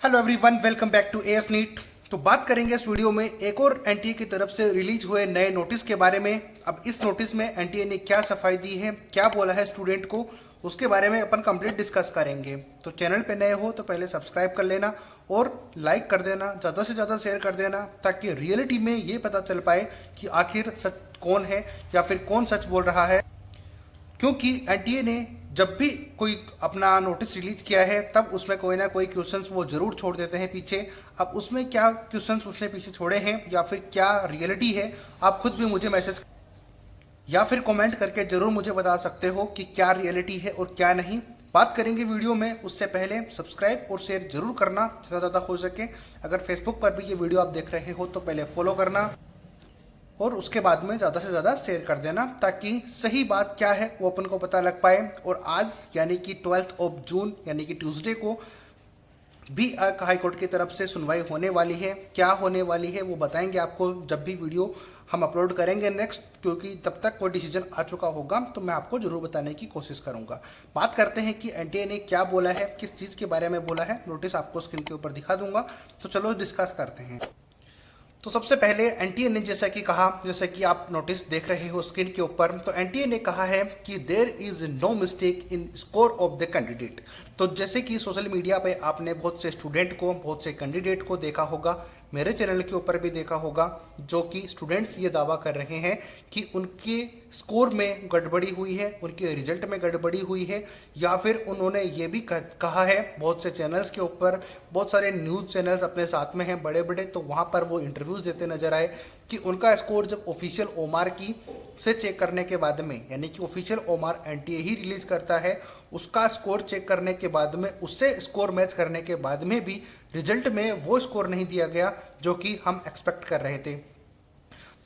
Hello everyone, welcome back to AS NEET. तो बात करेंगे इस वीडियो में एक और एनटीए की तरफ से रिलीज हुए नए नोटिस के बारे में। अब इस नोटिस में एनटीए ने क्या सफाई दी है, क्या बोला है स्टूडेंट को, उसके बारे में अपन कंप्लीट डिस्कस करेंगे। तो चैनल पे नए हो तो पहले सब्सक्राइब कर लेना और लाइक कर देना, ज़्यादा से ज़्यादा शेयर कर देना, ताकि रियलिटी में ये पता चल पाए कि आखिर सच कौन है या फिर कौन सच बोल रहा है। क्योंकि एनटीए ने जब भी कोई अपना नोटिस रिलीज किया है तब उसमें कोई ना कोई क्वेश्चंस वो जरूर छोड़ देते हैं पीछे। अब उसमें क्या क्वेश्चंस उसने पीछे छोड़े हैं या फिर क्या रियलिटी है, आप खुद भी मुझे मैसेज या फिर कमेंट करके जरूर मुझे बता सकते हो कि क्या रियलिटी है और क्या नहीं। बात करेंगे वीडियो में, उससे पहले सब्सक्राइब और शेयर जरूर करना जितना ज़्यादा हो सके। अगर फेसबुक पर भी ये वीडियो आप देख रहे हो तो पहले फॉलो करना और उसके बाद में ज़्यादा से ज़्यादा शेयर कर देना, ताकि सही बात क्या है वो अपन को पता लग पाए। और आज यानी कि 12 जून यानी कि ट्यूसडे को भी हाई कोर्ट की तरफ से सुनवाई होने वाली है। क्या होने वाली है वो बताएंगे आपको जब भी वीडियो हम अपलोड करेंगे नेक्स्ट, क्योंकि तब तक कोई डिसीजन आ चुका होगा तो मैं आपको जरूर बताने की कोशिश करूंगा। बात करते हैं कि एनटीए ने क्या बोला है, किस चीज़ के बारे में बोला है। नोटिस आपको स्क्रीन के ऊपर दिखा दूंगा, तो चलो डिस्कस करते हैं। तो सबसे पहले एनटीए ने जैसा कि कहा, जैसे कि आप नोटिस देख रहे हो स्क्रीन के ऊपर, तो एनटीए ने कहा है कि there is no mistake in score of the candidate. तो जैसे कि सोशल मीडिया पे आपने बहुत से स्टूडेंट को, बहुत से कैंडिडेट को देखा होगा, मेरे चैनल के ऊपर भी देखा होगा, जो कि स्टूडेंट्स ये दावा कर रहे हैं कि उनके स्कोर में गड़बड़ी हुई है, उनके रिजल्ट में गड़बड़ी हुई है, या फिर उन्होंने ये भी कहा है बहुत से चैनल्स के ऊपर, बहुत सारे न्यूज़ चैनल्स अपने साथ में हैं बड़े बड़े, तो वहाँ पर वो इंटरव्यूज़ देते नजर आए कि उनका स्कोर जब ऑफिशियल ओमार की से चेक करने के बाद में, यानी कि ऑफिशियल ओमार एनटीए ही रिलीज करता है, उसका स्कोर चेक करने के बाद में, उससे स्कोर मैच करने के बाद में भी रिजल्ट में वो स्कोर नहीं दिया गया जो कि हम एक्सपेक्ट कर रहे थे।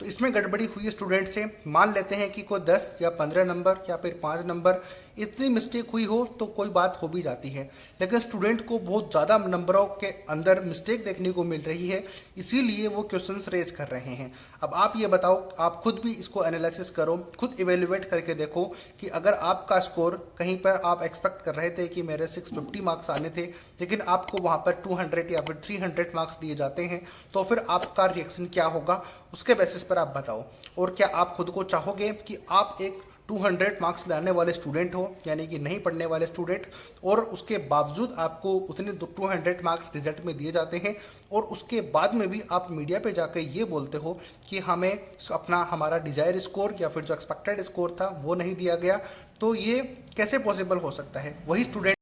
तो इसमें गड़बड़ी हुई स्टूडेंट से। मान लेते हैं कि कोई 10 या 15 नंबर या फिर 5 नंबर इतनी मिस्टेक हुई हो तो कोई बात हो भी जाती है, लेकिन स्टूडेंट को बहुत ज़्यादा नंबरों के अंदर मिस्टेक देखने को मिल रही है, इसीलिए वो क्वेश्चंस रेज कर रहे हैं। अब आप ये बताओ, आप खुद भी इसको एनालिसिस करो, खुद इवेल्युएट करके देखो कि अगर आपका स्कोर कहीं पर आप एक्सपेक्ट कर रहे थे कि मेरे 650 मार्क्स आने थे, लेकिन आपको वहाँ पर 200 या फिर 300 मार्क्स दिए जाते हैं, तो फिर आपका रिएक्शन क्या होगा, उसके बेसिस पर आप बताओ। और क्या आप खुद को चाहोगे कि आप एक 200 मार्क्स लाने वाले स्टूडेंट हो, यानी कि नहीं पढ़ने वाले स्टूडेंट, और उसके बावजूद आपको उतने 200 मार्क्स रिजल्ट में दिए जाते हैं, और उसके बाद में भी आप मीडिया पे जाकर ये बोलते हो कि हमें हमारा डिजायर स्कोर या फिर जो एक्सपेक्टेड स्कोर था वो नहीं दिया गया। तो ये कैसे पॉसिबल हो सकता है? वही स्टूडेंट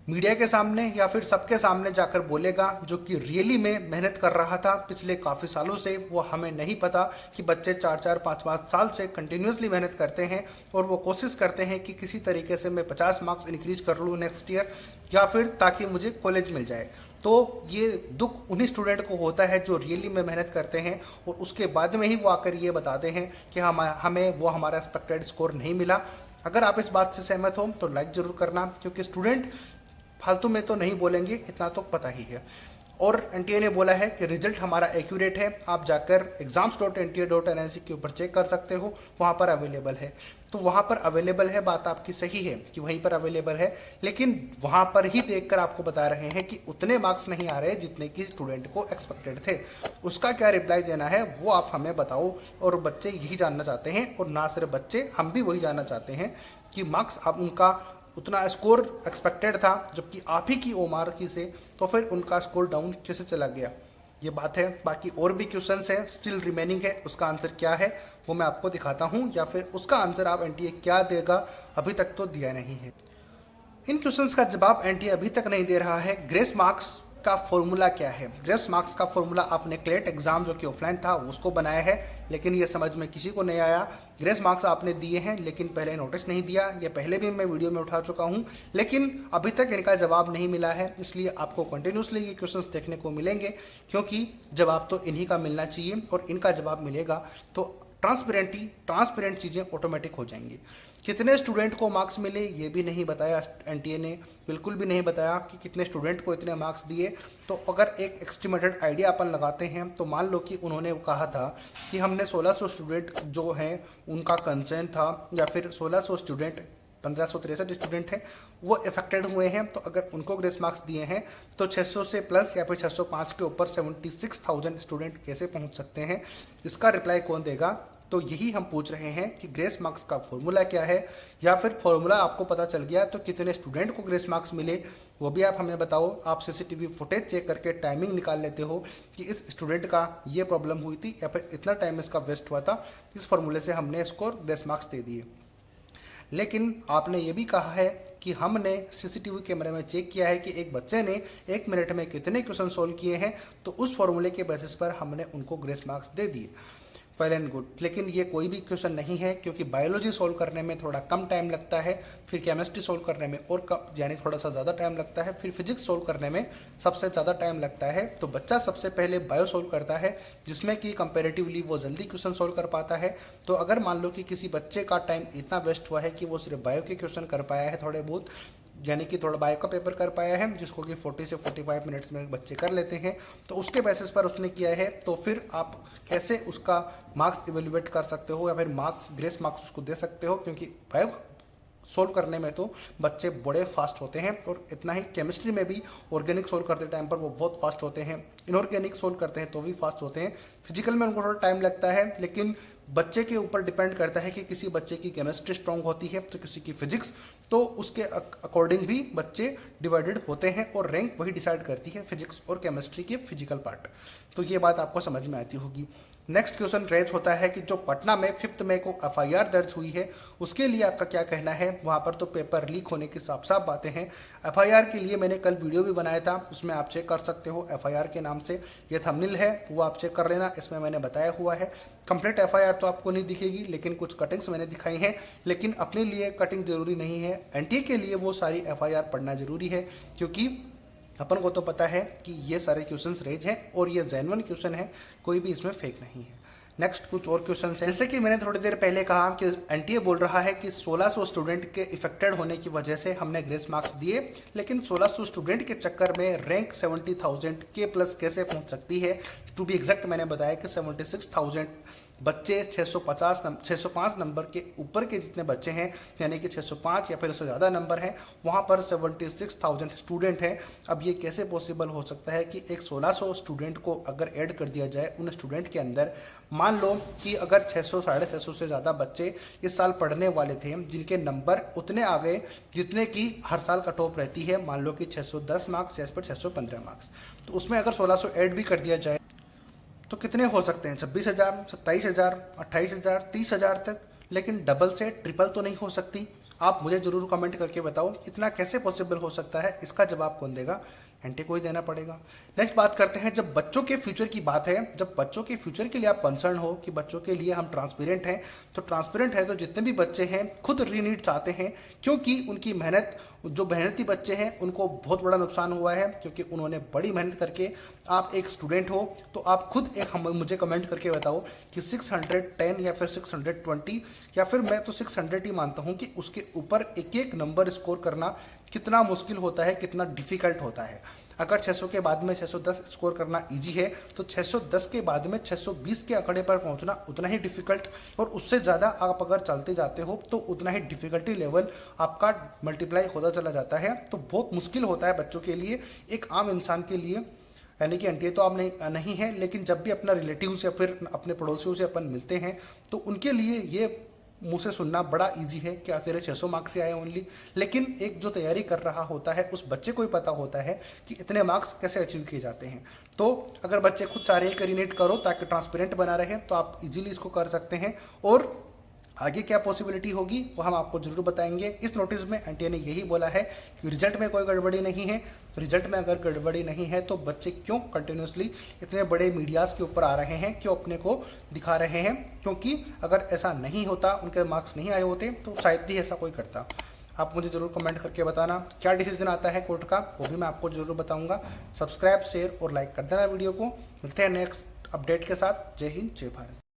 मीडिया के सामने या फिर सबके सामने जाकर बोलेगा जो कि रियली में मेहनत कर रहा था पिछले काफ़ी सालों से। वो हमें नहीं पता कि बच्चे 4-4, 5-5 साल से कंटिन्यूसली मेहनत करते हैं और वो कोशिश करते हैं कि किसी तरीके से मैं 50 मार्क्स इंक्रीज कर लूँ नेक्स्ट ईयर, या फिर ताकि मुझे कॉलेज मिल जाए। तो ये दुख उन्हीं स्टूडेंट को होता है जो रियली में मेहनत करते हैं और उसके बाद में ही वो आकर ये बताते हैं कि हमें वो हमारा एक्सपेक्टेड स्कोर नहीं मिला। अगर आप इस बात से सहमत हो तो लाइक ज़रूर करना, क्योंकि स्टूडेंट फालतू में तो नहीं बोलेंगे, इतना तो पता ही है। और एनटीए ने बोला है कि रिजल्ट हमारा एक्यूरेट है, आप जाकर exams.nta.nic के ऊपर चेक कर सकते हो, वहाँ पर अवेलेबल है। तो वहाँ पर अवेलेबल है, बात आपकी सही है कि वहीं पर अवेलेबल है, लेकिन वहाँ पर ही देखकर आपको बता रहे हैं कि उतने मार्क्स नहीं आ रहे जितने कि स्टूडेंट को एक्सपेक्टेड थे। उसका क्या रिप्लाई देना है वो आप हमें बताओ। और बच्चे यही जानना चाहते हैं, और ना सिर्फ बच्चे, हम भी वही जानना चाहते हैं कि मार्क्स अब उनका उतना स्कोर एक्सपेक्टेड था जबकि आप ही की ओमार की से, तो फिर उनका स्कोर डाउन कैसे चला गया, ये बात है। बाकी और भी क्वेश्चंस हैं स्टिल रिमेनिंग है, उसका आंसर क्या है वो मैं आपको दिखाता हूँ, या फिर उसका आंसर आप एनटीए क्या देगा अभी तक तो दिया नहीं है। इन क्वेश्चंस का जवाब एनटीए अभी तक नहीं दे रहा है। ग्रेस मार्क्स का फॉर्मूला क्या है? ग्रेस मार्क्स का फॉर्मूला आपने क्लेट एग्जाम जो कि ऑफलाइन था उसको बनाया है, लेकिन ये समझ में किसी को नहीं आया। ग्रेस मार्क्स आपने दिए हैं लेकिन पहले नोटिस नहीं दिया, ये पहले भी मैं वीडियो में उठा चुका हूँ, लेकिन अभी तक इनका जवाब नहीं मिला है। इसलिए आपको कंटिन्यूसली ये क्वेश्चंस देखने को मिलेंगे, क्योंकि जवाब तो इन्हीं का मिलना चाहिए, और इनका जवाब मिलेगा तो ट्रांसपेरेंट चीज़ें ऑटोमेटिक हो जाएंगी। कितने स्टूडेंट को मार्क्स मिले ये भी नहीं बताया एनटीए ने, बिल्कुल भी नहीं बताया कि कितने स्टूडेंट को इतने मार्क्स दिए। तो अगर एक एस्टिमेटेड आइडिया अपन लगाते हैं तो मान लो कि उन्होंने कहा था कि हमने 1600 स्टूडेंट जो हैं उनका कंसर्न था, या फिर 1600 स्टूडेंट 1563 स्टूडेंट हैं वो इफेक्टेड हुए हैं। तो अगर उनको ग्रेस मार्क्स दिए हैं तो 600 से प्लस या फिर 605 के ऊपर 76,000 स्टूडेंट कैसे पहुंच सकते हैं, इसका रिप्लाई कौन देगा? तो यही हम पूछ रहे हैं कि ग्रेस मार्क्स का फॉर्मूला क्या है, या फिर फॉर्मूला आपको पता चल गया तो कितने स्टूडेंट को ग्रेस मार्क्स मिले वो भी आप हमें बताओ। आप सीसीटीवी फुटेज चेक करके टाइमिंग निकाल लेते हो कि इस स्टूडेंट का ये प्रॉब्लम हुई थी या फिर इतना टाइम इसका वेस्ट हुआ था, इस फॉर्मूले से हमने इसको ग्रेस मार्क्स दे दिए। लेकिन आपने ये भी कहा है कि हमने सीसीटीवी कैमरे में चेक किया है कि एक बच्चे ने 1 मिनट में कितने क्वेश्चन सोल्व किए हैं, तो उस फॉर्मूले के बेसिस पर हमने उनको ग्रेस मार्क्स दे दिए। वेल एंड गुड, लेकिन ये कोई भी क्वेश्चन नहीं है क्योंकि बायोलॉजी सोल्व करने में थोड़ा कम टाइम लगता है, फिर केमिस्ट्री सोल्व करने में और कम यानी थोड़ा सा ज़्यादा टाइम लगता है, फिर फिजिक्स सोल्व करने में सबसे ज़्यादा टाइम लगता है। तो बच्चा सबसे पहले बायो सोल्व करता है जिसमें कि कंपेरेटिवली वो जल्दी क्वेश्चन सोल्व कर पाता है। तो अगर मान लो कि किसी बच्चे का टाइम इतना वेस्ट हुआ है कि वो सिर्फ बायो के क्वेश्चन कर पाया है थोड़े बहुत, यानी कि थोड़ा बायो का पेपर कर पाया है जिसको कि 40 से 45 मिनट्स में बच्चे कर लेते हैं, तो उसके बेसिस पर उसने किया है, तो फिर आप कैसे उसका मार्क्स इवेल्युएट कर सकते हो या फिर मार्क्स ग्रेस मार्क्स उसको दे सकते हो? क्योंकि बायो सोल्व करने में तो बच्चे बड़े फास्ट होते हैं, और इतना ही केमिस्ट्री में भी ऑर्गेनिक सोल्व करते टाइम पर वो बहुत फास्ट होते हैं, इनऑर्गेनिक सोल्व करते हैं तो भी फास्ट होते हैं, फिजिकल में उनको थोड़ा टाइम लगता है। लेकिन बच्चे के ऊपर डिपेंड करता है कि किसी बच्चे की केमिस्ट्री स्ट्रांग होती है तो किसी की फिजिक्स, तो उसके अकॉर्डिंग भी बच्चे डिवाइडेड होते हैं और रैंक वही डिसाइड करती है फिजिक्स और केमिस्ट्री के फिजिकल पार्ट। तो ये बात आपको समझ में आती होगी। नेक्स्ट क्वेश्चन रेज होता है कि जो पटना में 5 मई को एफआईआर दर्ज हुई है उसके लिए आपका क्या कहना है? वहाँ पर तो पेपर लीक होने की साफ साफ बातें हैं। एफआईआर के लिए मैंने कल वीडियो भी बनाया था, उसमें आप चेक कर सकते हो। एफआईआर के नाम से ये थंबनेल है, वो आप चेक कर लेना, इसमें मैंने बताया हुआ है। कंप्लीट एफआईआर तो आपको नहीं दिखेगी, लेकिन कुछ कटिंग्स मैंने दिखाई हैं। लेकिन अपने लिए कटिंग जरूरी नहीं है, एनटीए के लिए वो सारी एफआईआर पढ़ना जरूरी है, क्योंकि अपन को तो पता है कि ये सारे क्वेश्चंस रेज हैं और ये जेन्युइन क्वेश्चन है, कोई भी इसमें फेक नहीं है। नेक्स्ट कुछ और क्वेश्चन हैं, जैसे कि मैंने थोड़ी देर पहले कहा कि एनटीए बोल रहा है कि 1600 स्टूडेंट के इफेक्टेड होने की वजह से हमने ग्रेस मार्क्स दिए, लेकिन 1600 स्टूडेंट के चक्कर में रैंक 70,000 के प्लस कैसे पहुंच सकती है? टू बी एग्जैक्ट मैंने बताया कि 76,000 बच्चे 605 नंबर के ऊपर के जितने बच्चे हैं, यानी कि 605 या फिर उससे ज़्यादा नंबर हैं, वहाँ पर 76,000 स्टूडेंट हैं। अब ये कैसे पॉसिबल हो सकता है कि एक 1600 स्टूडेंट को अगर ऐड कर दिया जाए उन स्टूडेंट के अंदर? मान लो कि अगर 600 साढ़े 600 से ज़्यादा बच्चे इस साल पढ़ने वाले थे जिनके नंबर उतने आ गए जितने की हर साल कट ऑफ रहती है, मान लो कि 610 मार्क्स या फिर 615 मार्क्स, तो उसमें अगर 1600 ऐड भी कर दिया जाए तो कितने हो सकते हैं? 26,000, 27,000, 28,000, 30,000 तक। लेकिन डबल से ट्रिपल तो नहीं हो सकती। आप मुझे जरूर कमेंट करके बताओ इतना कैसे पॉसिबल हो सकता है? इसका जवाब कौन देगा? एनटीए को ही देना पड़ेगा। नेक्स्ट बात करते हैं, जब बच्चों के फ्यूचर की बात है, जब बच्चों के फ्यूचर के लिए आप कंसर्न हो कि बच्चों के लिए हम ट्रांसपेरेंट हैं, तो ट्रांसपेरेंट है तो जितने भी बच्चे हैं खुद रीनीट चाहते हैं, क्योंकि उनकी मेहनत, जो मेहनती बच्चे हैं उनको बहुत बड़ा नुकसान हुआ है, क्योंकि उन्होंने बड़ी मेहनत करके, आप एक स्टूडेंट हो तो आप खुद एक मुझे कमेंट करके बताओ कि 610 या फिर 620 या फिर मैं तो 600 ही मानता हूँ कि उसके ऊपर एक एक नंबर स्कोर करना कितना मुश्किल होता है, कितना डिफिकल्ट होता है। अगर 600 के बाद में 610 स्कोर करना इजी है, तो 610 के बाद में 620 के आंकड़े पर पहुंचना उतना ही डिफिकल्ट, और उससे ज़्यादा आप अगर चलते जाते हो तो उतना ही डिफिकल्टी लेवल आपका मल्टीप्लाई होता चला जाता है। तो बहुत मुश्किल होता है बच्चों के लिए, एक आम इंसान के लिए। यानी कि एनटीए तो आप नहीं है, लेकिन जब भी अपना रिलेटिव से या फिर अपने पड़ोसियों से अपन मिलते हैं तो उनके लिए ये मुँह से सुनना बड़ा इजी है कि तेरे 600 मार्क्स से आए ओनली। लेकिन एक जो तैयारी कर रहा होता है उस बच्चे को ही पता होता है कि इतने मार्क्स कैसे अचीव किए जाते हैं। तो अगर बच्चे खुद चाह रहे हैं कि रीनेट करो ताकि ट्रांसपेरेंट बना रहे, तो आप इजीली इसको कर सकते हैं। और आगे क्या पॉसिबिलिटी होगी वो हम आपको जरूर बताएंगे। इस नोटिस में एनटीए ने यही बोला है कि रिजल्ट में कोई गड़बड़ी नहीं है। रिजल्ट में अगर गड़बड़ी नहीं है तो बच्चे क्यों कंटिन्यूसली इतने बड़े मीडियाज़ के ऊपर आ रहे हैं, क्यों अपने को दिखा रहे हैं? क्योंकि अगर ऐसा नहीं होता, उनके मार्क्स नहीं आए होते, तो शायद ही ऐसा कोई करता। आप मुझे ज़रूर कमेंट करके बताना क्या डिसीजन आता है कोर्ट का, वो भी मैं आपको ज़रूर बताऊँगा। सब्सक्राइब, शेयर और लाइक कर देना वीडियो को। मिलते हैं नेक्स्ट अपडेट के साथ। जय हिंद, जय भारत।